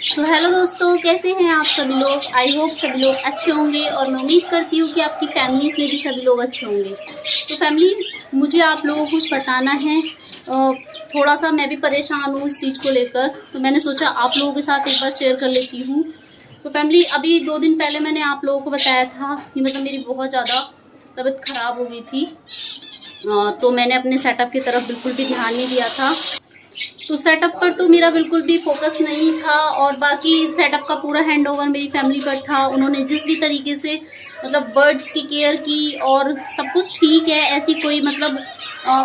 So hello दोस्तों, कैसे हैं आप सभी लोग। आई होप सभी लोग अच्छे होंगे और मैं उम्मीद करती हूँ कि आपकी फैमिलीज में भी सभी लोग अच्छे होंगे। तो फैमिली, मुझे आप लोगों को कुछ बताना है। थोड़ा सा मैं भी परेशान हूँ इस चीज़ को लेकर, तो मैंने सोचा आप लोगों के साथ एक बार शेयर कर लेती हूँ। तो फैमिली, अभी 2 दिन पहले मैंने आप लोगों को बताया था कि मतलब मेरी बहुत ज़्यादा तबीयत ख़राब हो गई थी। तो मैंने अपने सेटअप की तरफ बिल्कुल भी ध्यान नहीं दिया था। तो सेटअप पर तो मेरा बिल्कुल भी फोकस नहीं था और बाकी सेटअप का पूरा हैंडओवर मेरी फैमिली पर था। उन्होंने जिस भी तरीके से मतलब बर्ड्स की केयर की और सब कुछ ठीक है, ऐसी कोई मतलब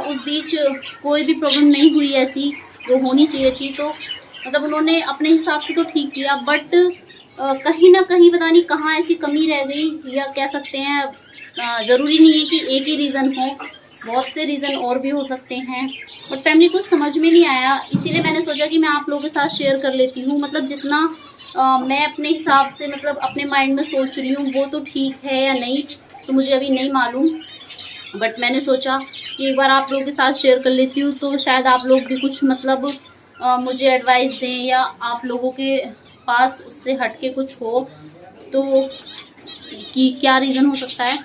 उस बीच कोई भी प्रॉब्लम नहीं हुई ऐसी जो होनी चाहिए थी। तो मतलब उन्होंने अपने हिसाब से तो ठीक किया, बट कहीं ना कहीं पता नहीं कहाँ ऐसी कमी रह गई, या कह सकते हैं ज़रूरी नहीं है कि एक ही रीज़न हो, बहुत से रीज़न और भी हो सकते हैं। बट फैमिली कुछ समझ में नहीं आया, इसीलिए मैंने सोचा कि मैं आप लोगों के साथ शेयर कर लेती हूँ। मतलब जितना मैं अपने हिसाब से मतलब अपने माइंड में सोच रही हूँ वो तो ठीक है या नहीं, तो मुझे अभी नहीं मालूम। बट मैंने सोचा कि एक बार आप लोगों के साथ शेयर कर लेती हूँ, तो शायद आप लोग भी कुछ मतलब मुझे एडवाइस दें, या आप लोगों के पास उससे हट के कुछ हो तो कि क्या रीज़न हो सकता है।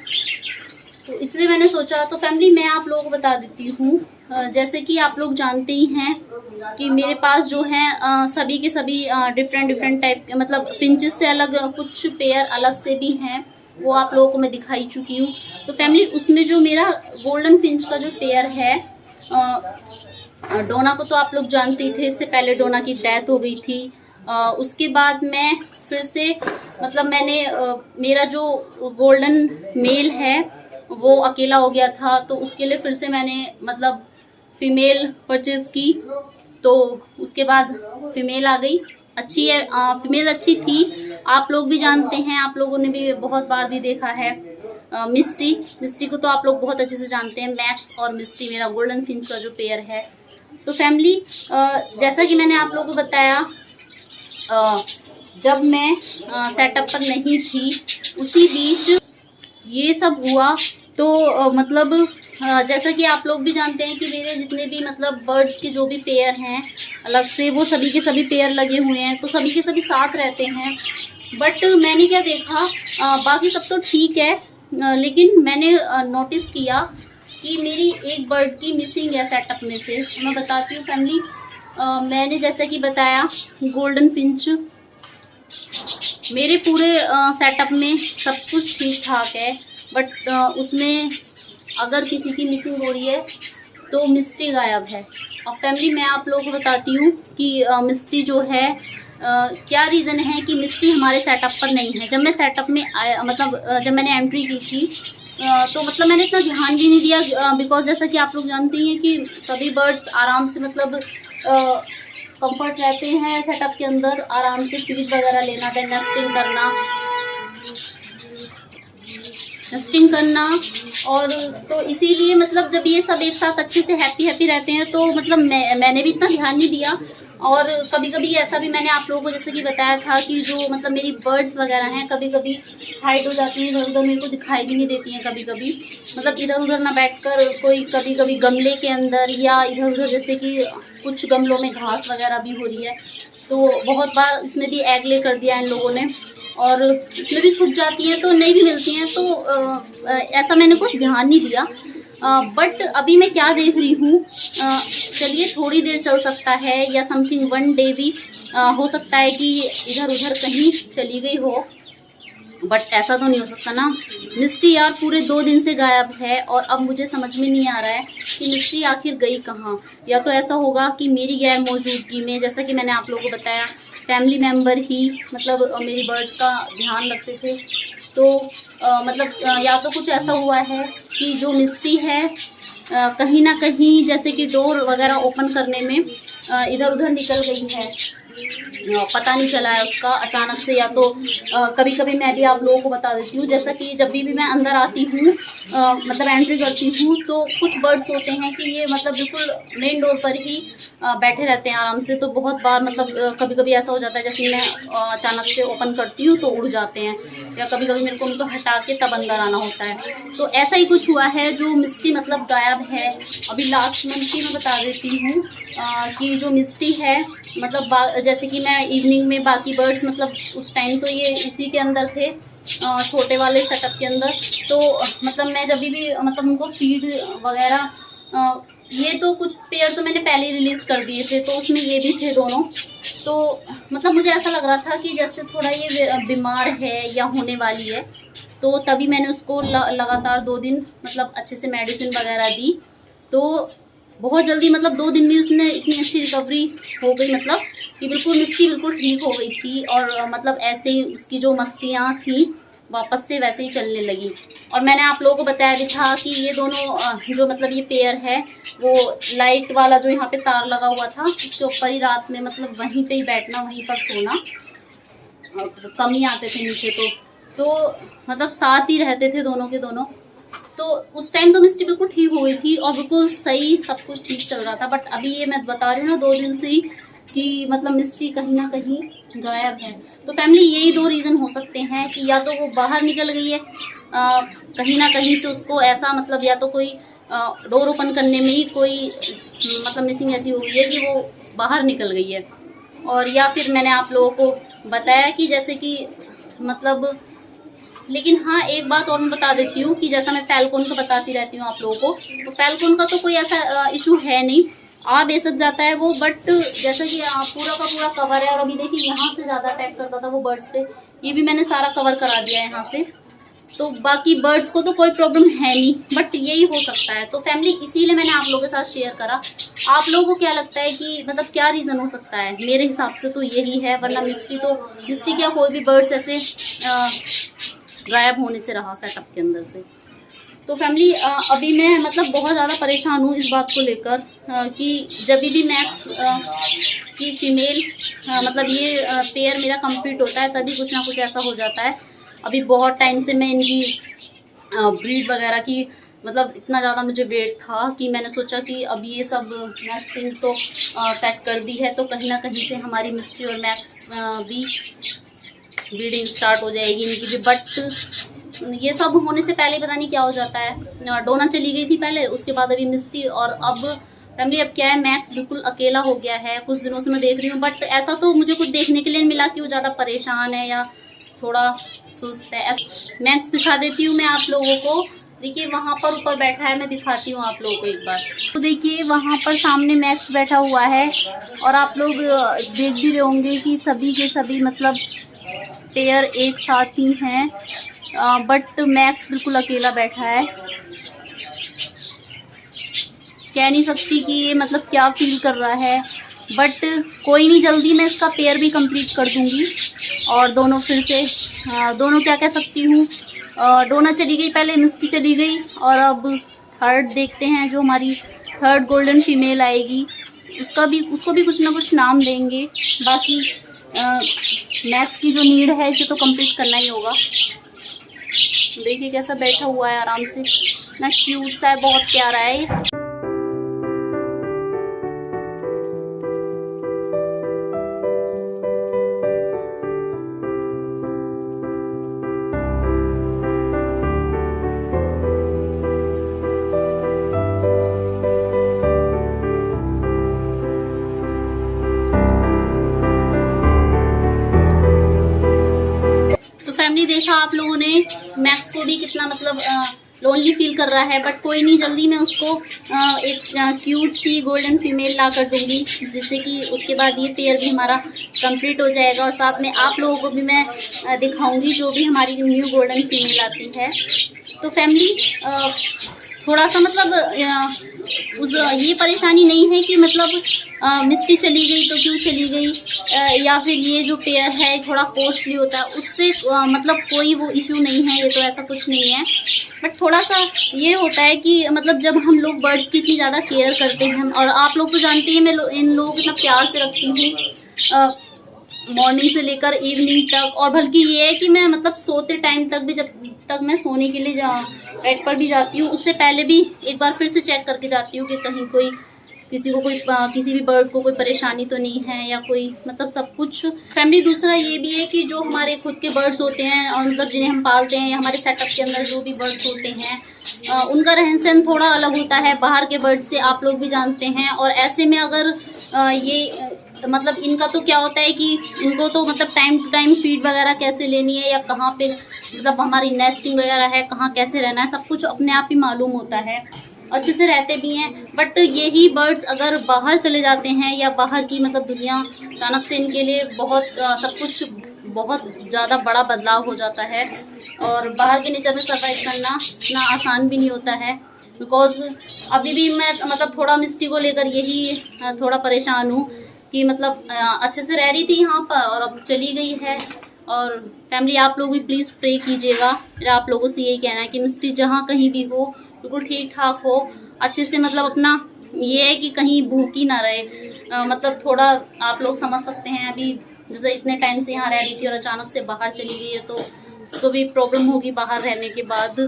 तो इसलिए मैंने सोचा। तो फैमिली, मैं आप लोगों को बता देती हूँ। जैसे कि आप लोग जानते ही हैं कि मेरे पास जो है सभी के सभी डिफरेंट डिफरेंट टाइप के मतलब फिंचेस से अलग कुछ पेयर अलग से भी हैं, वो आप लोगों को मैं दिखाई चुकी हूँ। तो फैमिली, उसमें जो मेरा गोल्डन फिंच का जो पेयर है, डोना को तो आप लोग जानते ही थे, इससे पहले डोना की डेथ हो गई थी। उसके बाद मैं फिर से मतलब मैंने मेरा जो गोल्डन मेल है वो अकेला हो गया था, तो उसके लिए फिर से मैंने मतलब फीमेल परचेज की। तो उसके बाद फीमेल आ गई, अच्छी है। फीमेल अच्छी थी, आप लोग भी जानते हैं, आप लोगों ने भी बहुत बार भी देखा है। मिस्टी को तो आप लोग बहुत अच्छे से जानते हैं। मैक्स और मिस्टी मेरा गोल्डन फिंच का जो पेयर है। तो फैमिली, जैसा कि मैंने आप लोगों को बताया, जब मैं सेटअप पर नहीं थी उसी बीच ये सब हुआ। तो मतलब जैसा कि आप लोग भी जानते हैं कि मेरे जितने भी मतलब बर्ड्स के जो भी पेयर हैं अलग से, वो सभी के सभी पेयर लगे हुए हैं, तो सभी के सभी साथ रहते हैं। बट मैंने क्या देखा, बाकी सब तो ठीक है, लेकिन मैंने नोटिस किया कि मेरी एक बर्ड की मिसिंग है सेटअप में से। मैं बताती हूँ फैमिली। मैंने जैसा कि बताया, गोल्डन फिंच मेरे पूरे सेटअप में सब कुछ ठीक ठाक है, बट उसमें अगर किसी की मिसिंग हो रही है तो मिस्टी गायब है। और फैमिली, मैं आप लोगों को बताती हूँ कि मिस्टी जो है क्या रीज़न है कि मिस्टी हमारे सेटअप पर नहीं है। जब मैं सेटअप में आया मतलब जब मैंने एंट्री की थी तो मतलब मैंने इतना ध्यान भी नहीं दिया, बिकॉज जैसा कि आप लोग जानते हैं कि सभी बर्ड्स आराम से मतलब कंफर्ट रहते हैं सेटअप के अंदर, आराम से फीड वगैरह लेना, देन नेस्टिंग करना। और तो इसीलिए मतलब जब ये सब एक साथ अच्छे से हैप्पी रहते हैं तो मतलब मैंने भी इतना ध्यान नहीं दिया। और कभी कभी ऐसा भी मैंने आप लोगों को जैसे कि बताया था कि जो मतलब मेरी बर्ड्स वगैरह हैं कभी कभी हाइड हो जाती हैं इधर उधर, मेरे को दिखाई भी नहीं देती हैं कभी कभी। मतलब इधर उधर ना बैठकर कोई कभी कभी गमले के अंदर या इधर उधर, जैसे कि कुछ गमलों में घास वगैरह भी हो रही है, तो बहुत बार इसमें भी एग ले कर दिया इन लोगों ने, और इसमें भी छुप जाती हैं तो नहीं भी मिलती हैं। तो ऐसा मैंने कुछ ध्यान नहीं दिया। बट अभी मैं क्या देख रही हूँ, चलिए थोड़ी देर चल सकता है या समथिंग 1 डे भी हो सकता है कि इधर उधर कहीं चली गई हो, बट ऐसा तो नहीं हो सकता ना। मिस्टी यार पूरे 2 दिन से गायब है, और अब मुझे समझ में नहीं आ रहा है कि मिस्टी आखिर गई कहाँ। या तो ऐसा होगा कि मेरी गैर मौजूदगी में, जैसा कि मैंने आप लोगों को बताया, फैमिली मेम्बर ही मतलब मेरी बर्ड्स का ध्यान रखते थे, तो मतलब या तो कुछ ऐसा हुआ है कि जो मिस्टी है कहीं ना कहीं जैसे कि डोर वगैरह ओपन करने में इधर उधर निकल गई है, पता नहीं चला है उसका अचानक से। या तो कभी कभी मैं भी आप लोगों को बता देती हूँ, जैसा कि जब भी मैं अंदर आती हूँ मतलब एंट्री करती हूँ, तो कुछ बर्ड्स होते हैं कि ये मतलब बिल्कुल मेन डोर पर ही बैठे रहते हैं आराम से। तो बहुत बार मतलब कभी कभी ऐसा हो जाता है जैसे मैं अचानक से ओपन करती हूँ तो उड़ जाते हैं, या कभी कभी मेरे को उनको हटा के तब अंदर आना होता है। तो ऐसा ही कुछ हुआ है, जो मिस्टी मतलब गायब है। अभी लास्ट मंथ की मैं बता देती हूँ कि जो मिस्टी है मतलब जैसे कि मैं मैं इवनिंग में बाकी बर्ड्स मतलब उस टाइम तो ये इसी के अंदर थे, छोटे वाले सेटअप के अंदर। तो मतलब मैं जब भी मतलब उनको फीड वगैरह, ये तो कुछ पेयर तो मैंने पहले ही रिलीज़ कर दिए थे, तो उसमें ये भी थे दोनों। तो मतलब मुझे ऐसा लग रहा था कि जैसे थोड़ा ये बीमार है या होने वाली है, तो तभी मैंने उसको लगातार 2 दिन मतलब अच्छे से मेडिसिन वगैरह दी। तो बहुत जल्दी मतलब 2 दिन में उसने इतनी अच्छी रिकवरी हो गई, मतलब कि बिल्कुल मिस्टी बिल्कुल ठीक हो गई थी। और मतलब ऐसे ही उसकी जो मस्तियाँ थी वापस से वैसे ही चलने लगी। और मैंने आप लोगों को बताया भी था कि ये दोनों जो मतलब ये पेयर है, वो लाइट वाला जो यहाँ पे तार लगा हुआ था उसके ऊपर ही रात में मतलब वहीं पे ही बैठना, वहीं पर सोना, कम ही आते थे नीचे। तो मतलब साथ ही रहते थे दोनों के दोनों। तो उस टाइम तो मिस्टी बिल्कुल ठीक हो गई थी और बिल्कुल सही सब कुछ ठीक चल रहा था। बट अभी ये मैं बता रही हूँ ना 2 दिन से ही कि मतलब मिस्टी कहीं ना कहीं गायब है। तो फैमिली यही 2 रीज़न हो सकते हैं कि या तो वो बाहर निकल गई है कहीं ना कहीं से, उसको ऐसा मतलब या तो कोई डोर ओपन करने में ही कोई मतलब मिसिंग ऐसी हो गई है कि वो बाहर निकल गई है। और या फिर मैंने आप लोगों को बताया कि जैसे कि मतलब, लेकिन हाँ एक बात और मैं बता देती हूँ कि जैसा मैं फैल्कन का बताती रहती हूँ आप लोगों को, तो फैल्कन का तो कोई ऐसा इशू है नहीं, आ बेशक जाता है वो, बट जैसा कि पूरा का पूरा कवर है। और अभी देखिए यहाँ से ज़्यादा अटैक करता था वो बर्ड्स पे, ये भी मैंने सारा कवर करा दिया है यहाँ से। तो बाकी बर्ड्स को तो कोई प्रॉब्लम है नहीं, बट यही हो सकता है। तो फैमिली इसीलिए मैंने आप लोगों के साथ शेयर करा। आप लोगों को क्या लगता है कि मतलब क्या रीज़न हो सकता है? मेरे हिसाब से तो यही है, वरना मिस्टी क्या कोई भी बर्ड्स ऐसे गायब होने से रहा सेटअप के अंदर से। तो फैमिली अभी मैं मतलब बहुत ज़्यादा परेशान हूँ इस बात को लेकर कि जब भी मैक्स की फीमेल मतलब ये पेयर मेरा कंप्लीट होता है तभी कुछ ना कुछ ऐसा हो जाता है। अभी बहुत टाइम से मैं इनकी ब्रीड वगैरह की मतलब इतना ज़्यादा मुझे वेट था कि मैंने सोचा कि अब ये सब नेस्टिंग तो सेट कर दी है, तो कहीं ना कहीं से हमारी मिस्टी और मैक्स भी ब्रीडिंग स्टार्ट हो जाएगी इनकी भी। बट ये सब होने से पहले पता नहीं क्या हो जाता है। डोना चली गई थी पहले, उसके बाद अभी मिस्टी, और अब फैमिली अब क्या है, मैक्स बिल्कुल अकेला हो गया है। कुछ दिनों से मैं देख रही हूँ, बट ऐसा तो मुझे कुछ देखने के लिए मिला कि वो ज़्यादा परेशान है या थोड़ा सुस्त है। मैक्स दिखा देती हूँ मैं आप लोगों को। देखिए वहाँ पर ऊपर बैठा है, मैं दिखाती हूँ आप लोगों को एक बार। तो देखिए वहाँ पर सामने मैक्स बैठा हुआ है, और आप लोग देख भी रहे होंगे कि सभी के सभी मतलब पेयर एक साथ ही हैं, बट मैक्स बिल्कुल अकेला बैठा है। कह नहीं सकती कि ये मतलब क्या फील कर रहा है, बट कोई नहीं, जल्दी मैं इसका पेयर भी कंप्लीट कर दूंगी। और दोनों फिर से दोनों क्या कह सकती हूँ, डोना चली गई पहले, मिस्टी चली गई, और अब थर्ड देखते हैं जो हमारी थर्ड गोल्डन फीमेल आएगी, उसको भी कुछ ना कुछ नाम देंगे। बाकी मैक्स की जो नीड है इसे तो कंप्लीट करना ही होगा। देखिए कैसा बैठा हुआ है आराम से, ना क्यूट सा है, बहुत प्यारा है। फैमिली देखा आप लोगों ने, मैक्स को भी कितना मतलब लोनली फील कर रहा है, बट कोई नहीं, जल्दी मैं उसको एक क्यूट सी गोल्डन फीमेल ला कर दूंगी, जिससे कि उसके बाद ये पेयर भी हमारा कंप्लीट हो जाएगा। और साथ में आप लोगों को भी मैं दिखाऊंगी जो भी हमारी न्यू गोल्डन फीमेल आती है। तो फैमिली थोड़ा सा मतलब ये परेशानी नहीं है कि मतलब मिस्टी चली गई तो क्यों चली गई, या फिर ये जो पेयर है थोड़ा कॉस्टली होता है, उससे मतलब कोई वो इशू नहीं है, ये तो ऐसा कुछ नहीं है। बट थोड़ा सा ये होता है कि मतलब जब हम लोग बर्ड्स की इतनी ज़्यादा केयर करते हैं, और आप लोग तो जानते हैं मैं इन लोगों को इतना प्यार से रखती हूँ मॉर्निंग से लेकर इवनिंग तक। और बल्कि ये है कि मैं मतलब सोते टाइम तक भी, जब तक मैं सोने के लिए बेड पर भी जाती हूँ, उससे पहले भी एक बार फिर से चेक करके जाती हूँ कि कहीं कोई किसी भी बर्ड को कोई परेशानी तो नहीं है, या कोई मतलब सब कुछ। फैमिली दूसरा ये भी है कि जो हमारे खुद के बर्ड्स होते हैं, और मतलब जिन्हें हम पालते हैं, या हमारे सेटअप के अंदर जो भी बर्ड्स होते हैं, उनका रहन सहन थोड़ा अलग होता है बाहर के बर्ड से, आप लोग भी जानते हैं। और ऐसे में अगर ये मतलब इनका तो क्या होता है कि इनको तो मतलब टाइम टू टाइम फीड वगैरह कैसे लेनी है या कहाँ पे मतलब हमारी नेस्टिंग वगैरह है, कहाँ कैसे रहना है, सब कुछ अपने आप ही मालूम होता है, अच्छे से रहते भी हैं। बट यही बर्ड्स अगर बाहर चले जाते हैं या बाहर की मतलब दुनिया, अचानक से इनके लिए बहुत सब कुछ बहुत ज़्यादा बड़ा बदलाव हो जाता है और बाहर के नेचर में सर्वाइव करना इतना आसान भी नहीं होता है। बिकॉज अभी भी मैं मतलब थोड़ा मिस्टी को लेकर यही थोड़ा परेशान हूँ कि मतलब अच्छे से रह रही थी यहाँ पर और अब चली गई है। और फैमिली आप लोग भी प्लीज़ प्रे कीजिएगा, मेरा आप लोगों से यही कहना है कि मिस्टी जहाँ कहीं भी हो बिल्कुल ठीक ठाक हो, अच्छे से मतलब अपना ये है कि कहीं भूखी ना रहे। मतलब थोड़ा आप लोग समझ सकते हैं, अभी जैसे इतने टाइम से यहाँ रह रही थी और अचानक से बाहर चली गई है तो उसको भी प्रॉब्लम होगी बाहर रहने के बाद।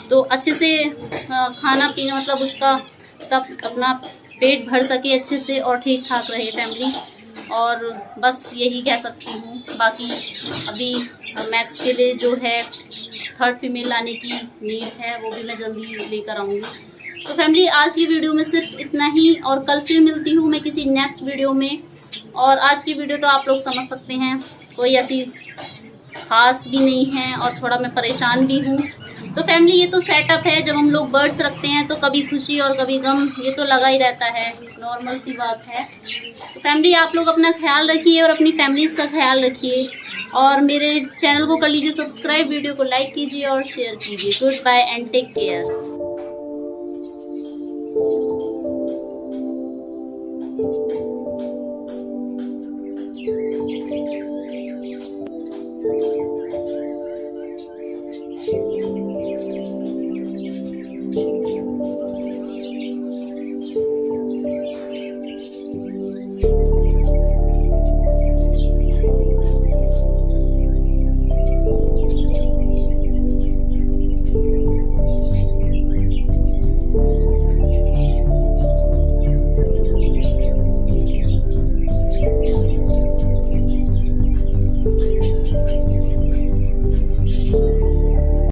तो अच्छे से खाना पीना मतलब उसका तब अपना पेट भर सके अच्छे से और ठीक ठाक रहे फैमिली। और बस यही कह सकती हूँ। बाकी अभी मैक्स के लिए जो है थर्ड फीमेल लाने की नीड है, वो भी मैं जल्दी लेकर आऊँगी। तो फैमिली आज की वीडियो में सिर्फ इतना ही और कल फिर मिलती हूँ मैं किसी नेक्स्ट वीडियो में। और आज की वीडियो तो आप लोग समझ सकते हैं कोई ऐसी खास भी नहीं है और थोड़ा मैं परेशान भी हूँ। तो फैमिली ये तो सेटअप है, जब हम लोग बर्ड्स रखते हैं तो कभी खुशी और कभी गम ये तो लगा ही रहता है, नॉर्मल सी बात है। तो फैमिली आप लोग अपना ख्याल रखिए और अपनी फैमिलीज़ का ख्याल रखिए और मेरे चैनल को कर लीजिए सब्सक्राइब, वीडियो को लाइक कीजिए और शेयर कीजिए। Good bye and take care.